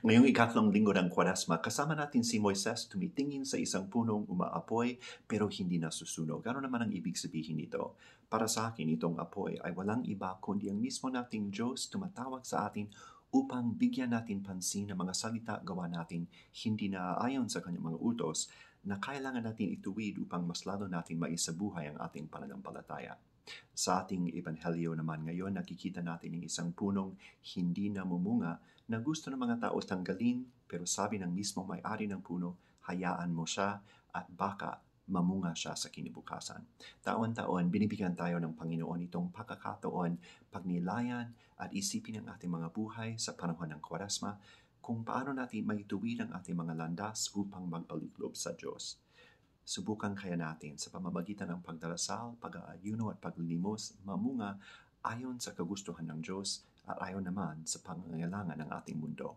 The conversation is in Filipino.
Ngayong ikatlong linggo ng Kwaresma, kasama natin si Moises tumitingin sa isang punong umaapoy pero hindi nasusunog. Ano naman ang ibig sabihin nito? Para sa akin, itong apoy ay walang iba kundi ang mismo nating Diyos tumatawag sa atin upang bigyan natin pansin ang mga salita gawa natin hindi naaayon sa kanyang mga utos na kailangan natin ituwid upang mas lalo natin maisabuhay ang ating pananampalataya. Sa ating ebanghelyo naman ngayon, nakikita natin ang isang punong hindi namumunga na gusto ng mga tao tanggalin, pero sabi ng mismo may-ari ng puno, hayaan mo siya at baka mamunga siya sa kinabukasan. Taon-taon, binibigyan tayo ng Panginoon itong pagkakataon, pagnilayan at isipin ang ating mga buhay sa panahon ng Kwaresma kung paano natin maituwid ang ating mga landas upang magbalik-loob sa Diyos. Subukan kaya natin sa pamamagitan ng pagdarasal, pag-aayuno at paglilimos, mamunga ayon sa kagustuhan ng Diyos at ayon naman sa pangangailangan ng ating mundo.